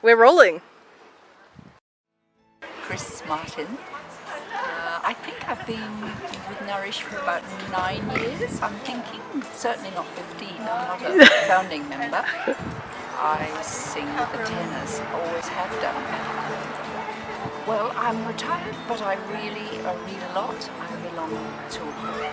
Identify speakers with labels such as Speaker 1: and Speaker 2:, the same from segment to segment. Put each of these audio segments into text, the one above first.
Speaker 1: We're rolling.
Speaker 2: Chris Martin. I think I've been with Nourish for about 9 years, I'm thinking. Certainly not 15, I'm not a founding member. I sing with the tenors, always have done. Well, I'm retired, but I read a lot. I belong to a group.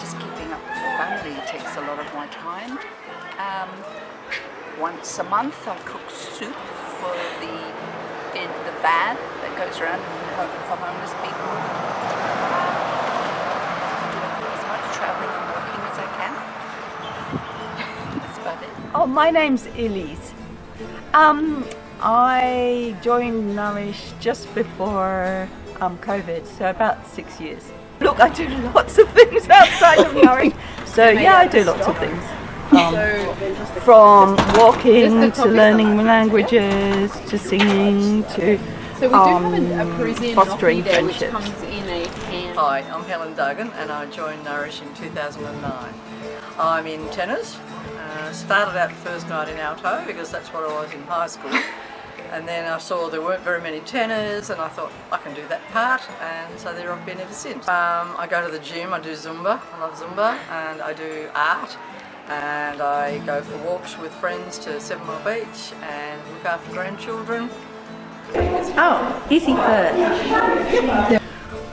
Speaker 2: Just keeping up with the family takes a lot of my time. Once a month I cook soup for the van that goes around for homeless people. Do as much travelling and walking as I can. That's about it.
Speaker 3: Oh, my name's Elise. I joined Nourish just before COVID, so about 6 years. Look, I do lots of things outside of Nourish. So yeah, I do lots of things. From walking to learning languages to singing to fostering friendships.
Speaker 4: Hi, I'm Helen Duggan and I joined Nourish in 2009. I'm in tenors. Started out the first night in alto because that's what I was in high school. And then I saw there weren't very many tenors and I thought I can do that part, and so there I've been ever since. I go to the gym, I do Zumba, I love Zumba, and I do art. And I go for walks with friends to 7 Mile Beach and look after grandchildren.
Speaker 3: Oh, easy first.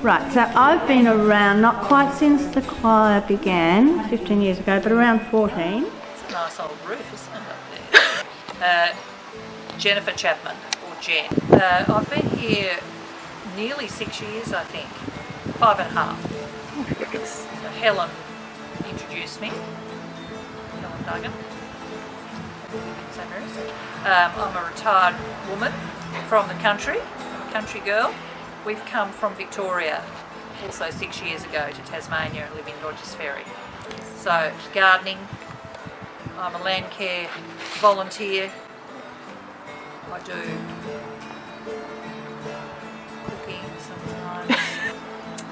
Speaker 3: Right, so I've been around, not quite since the choir began, 15 years ago, but around 14.
Speaker 4: It's a nice old roof, isn't it, up there? Jennifer Chapman, or Jen. I've been here nearly 6 years, I think. 5.5. So Helen introduced me. Duggan. I'm a retired woman from the country, I'm a country girl. We've come from Victoria also 6 years ago to Tasmania and live in Dodgers Ferry. So gardening, I'm a land care volunteer. I do cooking sometimes.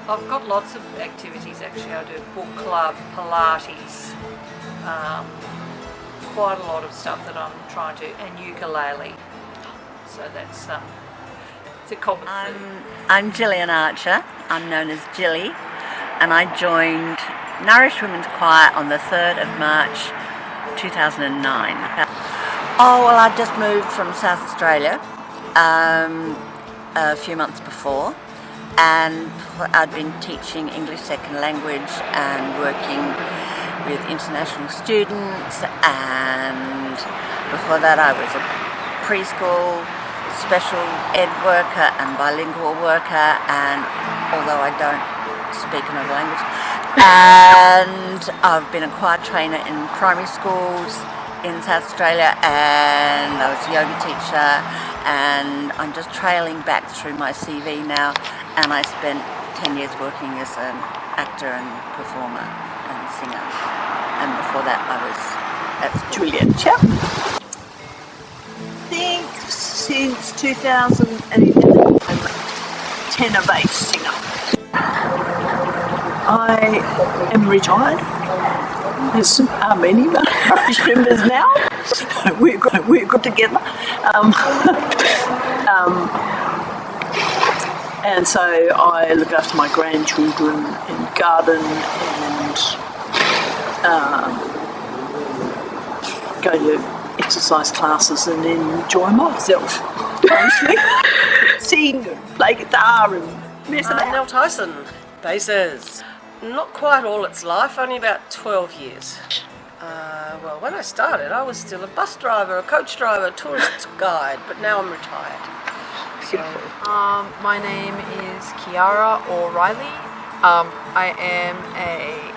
Speaker 4: I've got lots of activities actually. I do book club, Pilates, quite a lot of stuff that I'm trying to, and ukulele. So that's it's a common thing.
Speaker 5: I'm Gillian Archer. I'm known as Gilly, and I joined Nourish Women's Choir on the 3rd of March 2009. Oh well, I just moved from South Australia a few months before, and I'd been teaching English second language and working with international students, and before that I was a preschool special ed worker and bilingual worker, and although I don't speak another language, and I've been a choir trainer in primary schools in South Australia, and I was a yoga teacher, and I'm just trailing back through my CV now, and I spent 10 years working as an actor and performer and singer, and before that I was at school.
Speaker 6: Juliet Chapman. I think since 2011 I'm a tenor bass singer. I am retired. There's many Nourish members now. We're good together. And so I look after my grandchildren and garden and go to exercise classes and enjoy myself. Mostly sing, play guitar and mess about.
Speaker 1: Nell Tyson, basses. Not quite all its life, only about 12 years. Well, when I started, I was still a bus driver, a coach driver, a tourist guide, but now I'm retired. So,
Speaker 7: my name is Kiara O'Reilly. I am a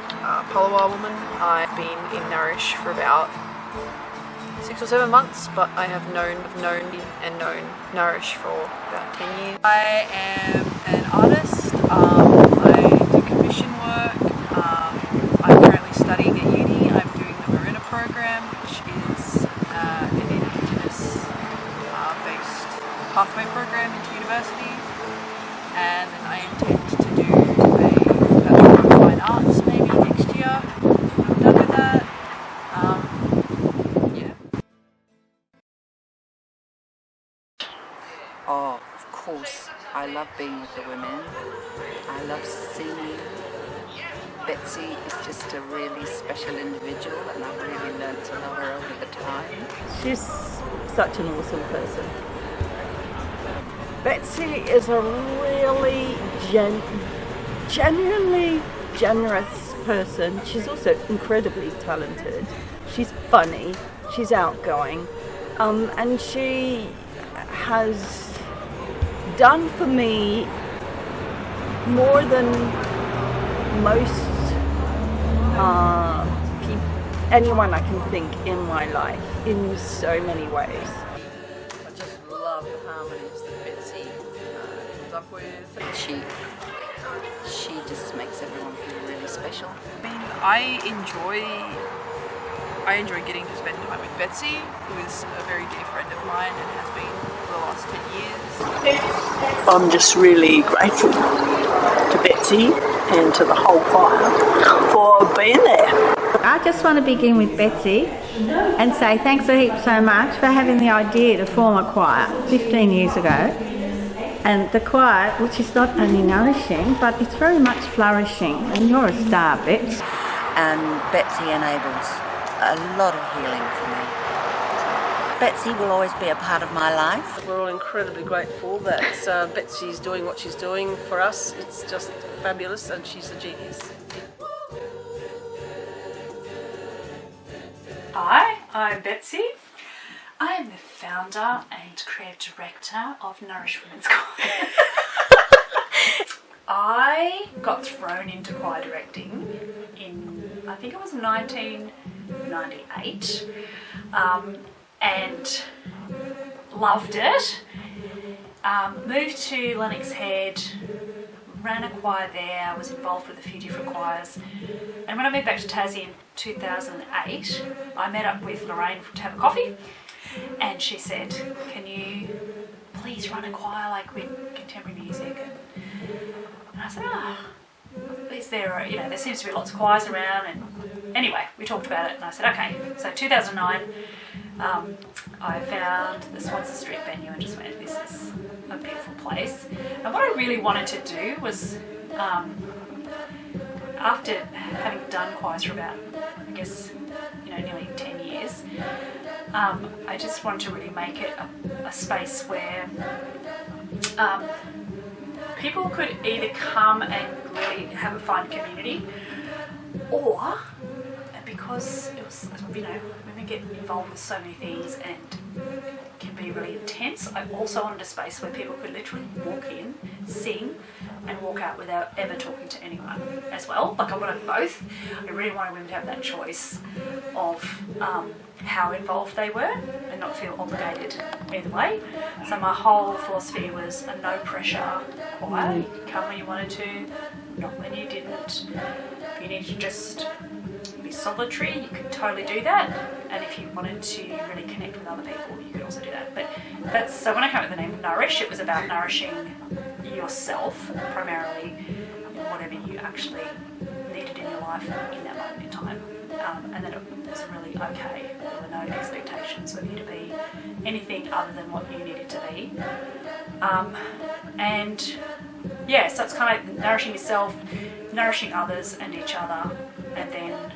Speaker 7: Palawa woman. I've been in Nourish for about 6 or 7 months, but I have known Nourish for about 10 years. I am an artist. I do commission work. I'm currently studying at uni. I'm doing the Marina program, which is an Indigenous based pathway program into university, and then I intend to do a Bachelor of Fine Arts maybe next year. I'm done with that.
Speaker 2: love being with the women. I love singing. Betsy is just a really special individual, and I've really learned to love her over the time.
Speaker 3: She's such an awesome person. Betsy is a really genuinely generous person. She's also incredibly talented. She's funny, she's outgoing, and she has done for me more than most anyone I can think in my life, in so many ways.
Speaker 4: I just love the harmonies that Betsy comes up with.
Speaker 2: She just makes everyone feel really special.
Speaker 7: I mean, I enjoy getting to spend time with Betsy, who is a very dear friend of mine and has been for the last 10 years.
Speaker 6: I'm just really grateful to Betsy and to the whole choir for being there.
Speaker 8: I just want to begin with Betsy and say thanks a heap so much for having the idea to form a choir 15 years ago. And the choir, which is not only nourishing, but it's very much flourishing. And you're a star, Bets.
Speaker 5: And Betsy enables a lot of healing for me. Betsy will always be a part of my life.
Speaker 1: We're all incredibly grateful that Betsy's doing what she's doing for us. It's just fabulous, and she's a genius.
Speaker 9: Hi, I'm Betsy. I am the founder and creative director of Nourish Women's Choir. I got thrown into choir directing in, I think it was 1998, and loved it. Moved to Lennox Head, ran a choir there, was involved with a few different choirs. And when I moved back to Tassie in 2008, I met up with Lorraine to have a coffee, and she said, "Can you please run a choir like with contemporary music?" And I said, is there, there seems to be lots of choirs around. And anyway, we talked about it, and I said, okay. So 2009, I found the Swansea Street venue and just went, this is a beautiful place. And what I really wanted to do was, after having done choirs for about, I guess, nearly 10 years, I just wanted to really make it a space where people could either come and really have a fun community, or, because it was, women get involved with so many things and it can be really intense, I also wanted a space where people could literally walk in, sing, and walk out without ever talking to anyone as well. Like, I wanted both. I really wanted women to have that choice of how involved they were and not feel obligated either way. So my whole philosophy was a no pressure choir. You could come when you wanted to, not when you didn't. If you needed to just be solitary, you could totally do that. And if you wanted to really connect with other people, you could also do that. But so when I came up with the name Nourish, it was about nourishing yourself primarily, whatever you actually needed in your life in that moment in time. And then it was really okay. There were no expectations of you to be anything other than what you needed to be. So it's kind of nourishing yourself, nourishing others and each other, and then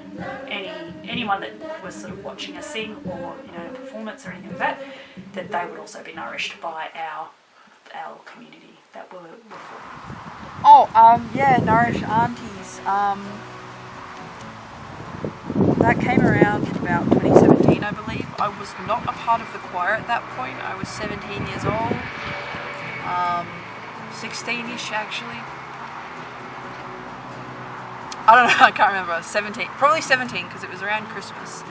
Speaker 9: anyone that was sort of watching us sing or a performance or anything like that they would also be nourished by our community that we're for.
Speaker 7: Nourish Aunties. That came around in about 2017, I believe. I was not a part of the choir at that point. I was 17 years old, 16-ish actually. I don't know, I can't remember. I was 17, probably 17 because it was around Christmas.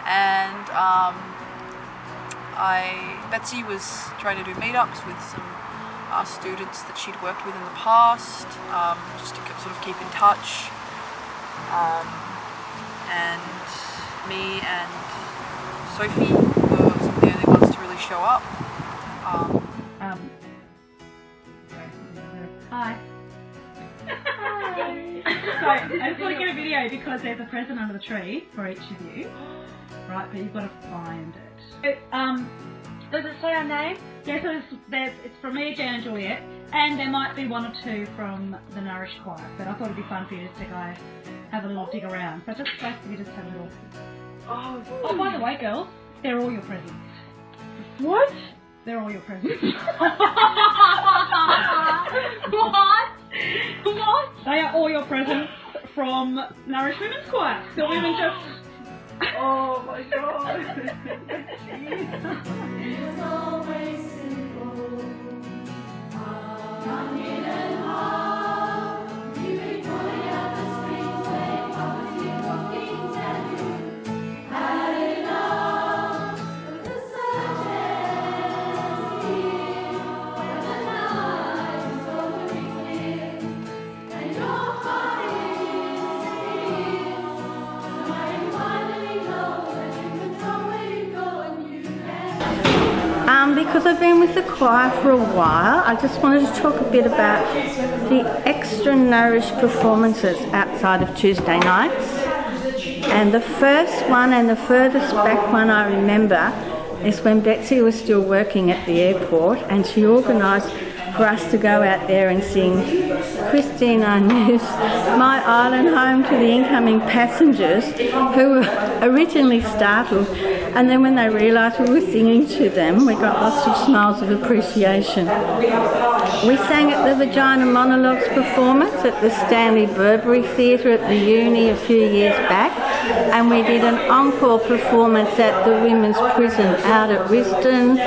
Speaker 7: And Betsy was trying to do meetups with some students that she'd worked with in the past, just to sort of keep in touch. And me and Sophie were some of the only ones to really show up.
Speaker 10: Hi. So I just want to get a video because there's a present under the tree for each of you, right? But you've got to find it. Does it say our name? Yeah, so it's from me, Jan and Juliet, And there might be one or two from the Nourish choir, but I thought it'd be fun for you just to go have a little dig around. So just basically just have a little... Oh, by the way, girls, they're all your presents. What? They're all your presents. What? What? They are all your presents from Nourish Women's Choir. The women just... Oh my god. It's always simple.
Speaker 8: Because I've been with the choir for a while, I just wanted to talk a bit about the extra Nourish performances outside of Tuesday nights. And the first one and the furthest back one I remember is when Betsy was still working at the airport, and she organised for us to go out there and sing Christine Arnou's My Island Home to the incoming passengers, who were originally startled, and then when they realised we were singing to them, we got lots of smiles of appreciation. We sang at the Vagina Monologues performance at the Stanley Burberry Theatre at the uni a few years back, and we did an encore performance at the Women's Prison out at Risdon,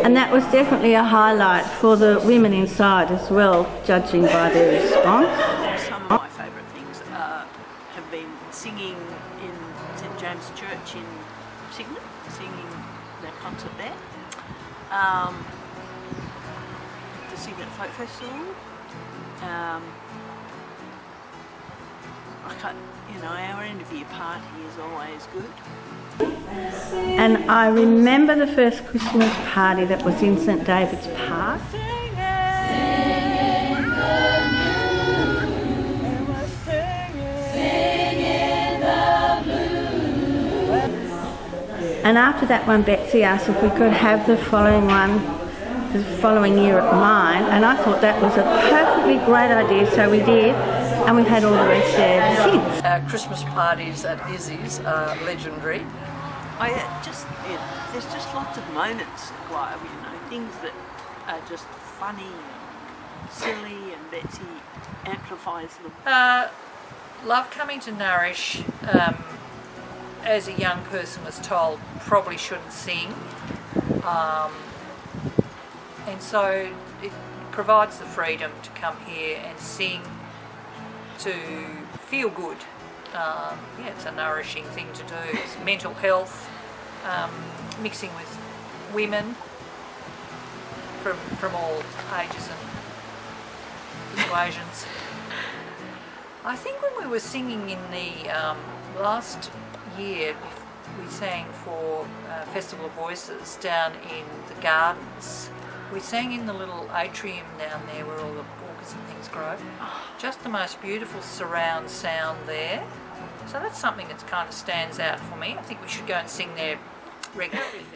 Speaker 8: and that was definitely a highlight for the women inside as well, judging by their response.
Speaker 6: Some of my favourite things have been singing in St James Church in Sydney, singing their concert there, to sing at Folk Festival. Our end of year party is always good.
Speaker 8: And I remember the first Christmas party that was in St David's Park. And after that one, Betsy asked if we could have the following year at mine, and I thought that was a perfectly great idea, so we did, and we've had all the rest there since.
Speaker 4: Christmas parties at Izzy's are legendary.
Speaker 6: There's just lots of moments, things that are just funny, silly, and Betsy amplifies them.
Speaker 4: Love coming to Nourish. As a young person was told probably shouldn't sing, and so it provides the freedom to come here and sing, to feel good. It's a nourishing thing to do. It's mental health, mixing with women from all ages and persuasions. I think when we were singing in the last year, we sang for Festival of Voices down in the gardens. We sang in the little atrium down there where all the orchids and things grow. Just the most beautiful surround sound there. So that's something that kind of stands out for me. I think we should go and sing there regularly.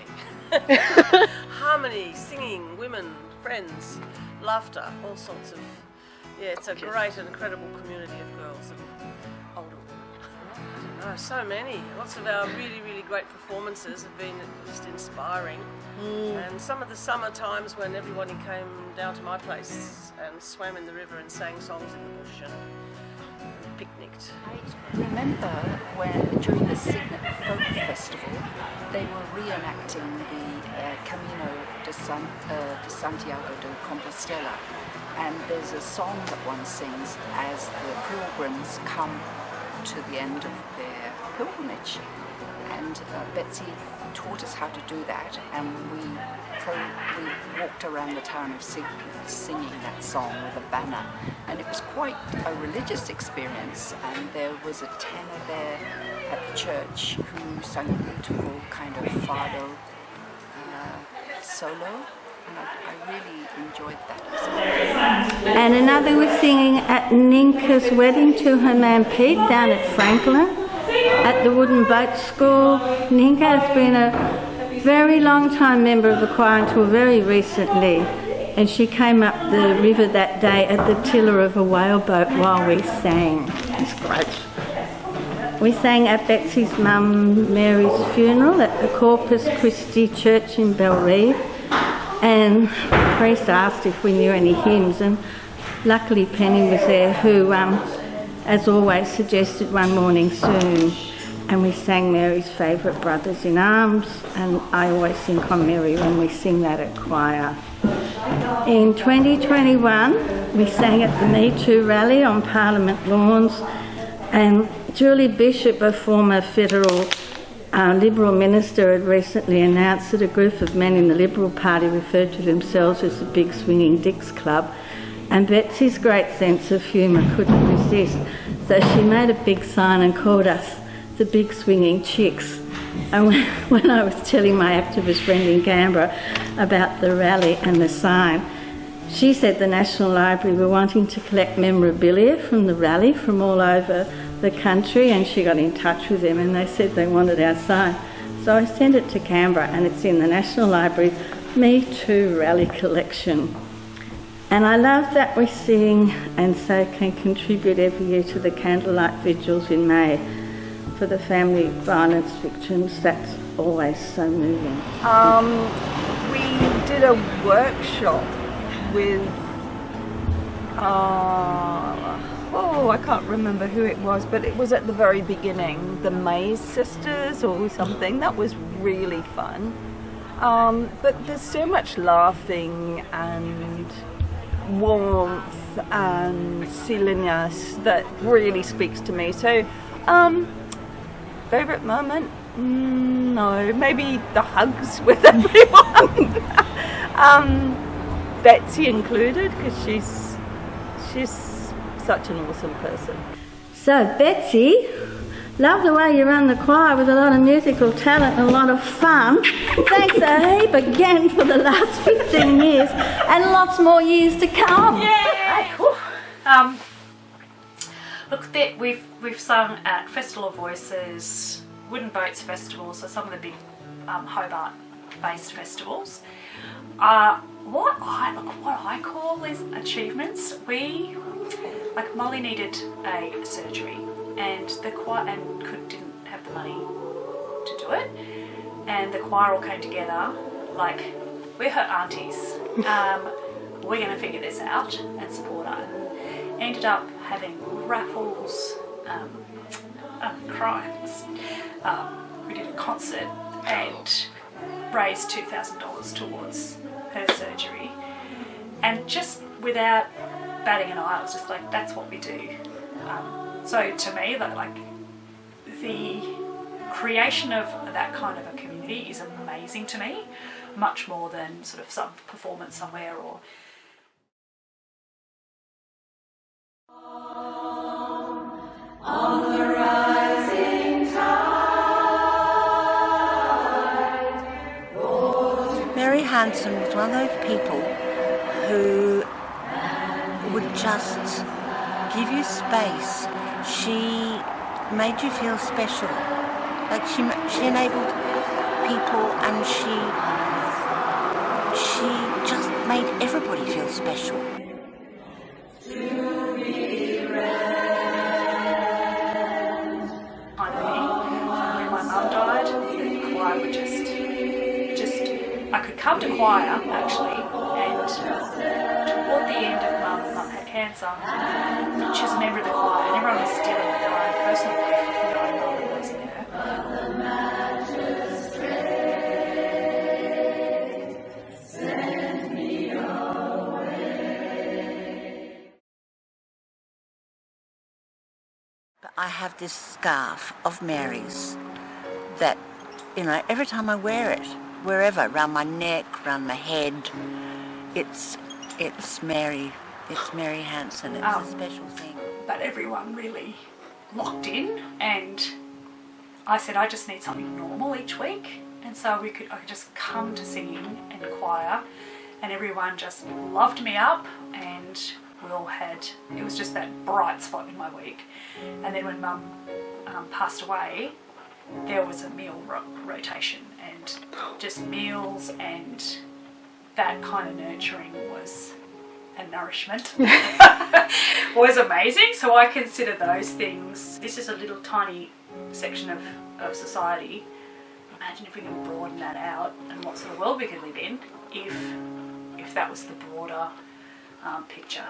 Speaker 1: Harmony, singing, women, friends, laughter, all sorts of... Yeah, it's a great and incredible community of girls and older women. Oh, so many. Lots of our really, really great performances have been just inspiring. And some of the summer times when everybody came down to my place and swam in the river and sang songs in the bush and picnicked.
Speaker 2: I remember when during the Sydney Folk Festival they were reenacting the Camino de Santiago de Compostela, and there's a song that one sings as the pilgrims come to the end of their pilgrimage, and Betsy taught us how to do that, and we walked around the town of Sydney singing that song with a banner, and it was quite a religious experience, and there was a tenor there at the church who sang a beautiful kind of fado solo, and I really enjoyed that experience.
Speaker 8: And another was singing at Ninka's wedding to her man Pete down at Franklin at the Wooden Boat School. Ninka has been a very long time member of the choir until very recently, and she came up the river that day at the tiller of a whaleboat while we sang. It's great. We sang at Betsy's mum Mary's funeral at the Corpus Christi Church in Belrive, and the priest asked if we knew any hymns, and luckily Penny was there, who, as always, suggested One Morning Soon, and we sang Mary's favourite Brothers in Arms, and I always think on Mary when we sing that at choir. In 2021, we sang at the Me Too rally on Parliament lawns, and Julie Bishop, a former federal Liberal minister, had recently announced that a group of men in the Liberal Party referred to themselves as the Big Swinging Dicks Club, and Betsy's great sense of humour couldn't resist, so she made a big sign and called us the Big Swinging Chicks. And when I was telling my activist friend in Canberra about the rally and the sign, she said the National Library were wanting to collect memorabilia from the rally from all over the country, and she got in touch with them and they said they wanted our sign. So I sent it to Canberra, and it's in the National Library Me Too Rally collection. And I love that we sing and so can contribute every year to the candlelight vigils in May for the family violence victims. That's always so moving.
Speaker 3: We did a workshop with, I can't remember who it was, but it was at the very beginning, the Mays sisters or something. That was really fun. But there's so much laughing and warmth and silliness that really speaks to me. So, favourite moment? No, maybe the hugs with everyone. Betsy included, because she's such an awesome person.
Speaker 8: So Betsy, love the way you run the choir with a lot of musical talent and a lot of fun. Thanks a heap again for the last 15 years and lots more years to come.
Speaker 9: Yay! Look, we've sung at Festival of Voices, Wooden Boats Festival, so some of the big Hobart-based festivals. What I call these achievements, Molly needed a surgery, and the choir didn't have the money to do it, and the choir all came together like, we're her aunties. We're going to figure this out and support her, and ended up having raffles. We did a concert and raised $2,000 towards her surgery, and just without batting an eye, I was just like, that's what we do. So to me, the creation of that kind of a community is amazing to me, much more than sort of some performance somewhere or.
Speaker 11: On the rising tide.
Speaker 5: Mary Hanson was one of those people who would just give you space. She made you feel special. Like she enabled people, and she just made everybody feel special.
Speaker 9: I could come to choir actually, and toward the end of Mum had cancer, she was a member of the choir, and everyone was dealing with their own personal grief of knowing Mum and losing her.
Speaker 5: But I have this scarf of Mary's that, every time I wear it, wherever, around my neck, around my head, it's Mary Hanson. It's a special thing.
Speaker 9: But everyone really locked in, and I said I just need something normal each week, and so I could just come to singing and choir, and everyone just loved me up, and we all it was just that bright spot in my week. And then when Mum passed away, there was a meal rotation, and just meals and that kind of nurturing was and nourishment was amazing. So I consider those things. This is a little tiny section of society. Imagine if we can broaden that out and what sort of world we could live in if that was the broader picture.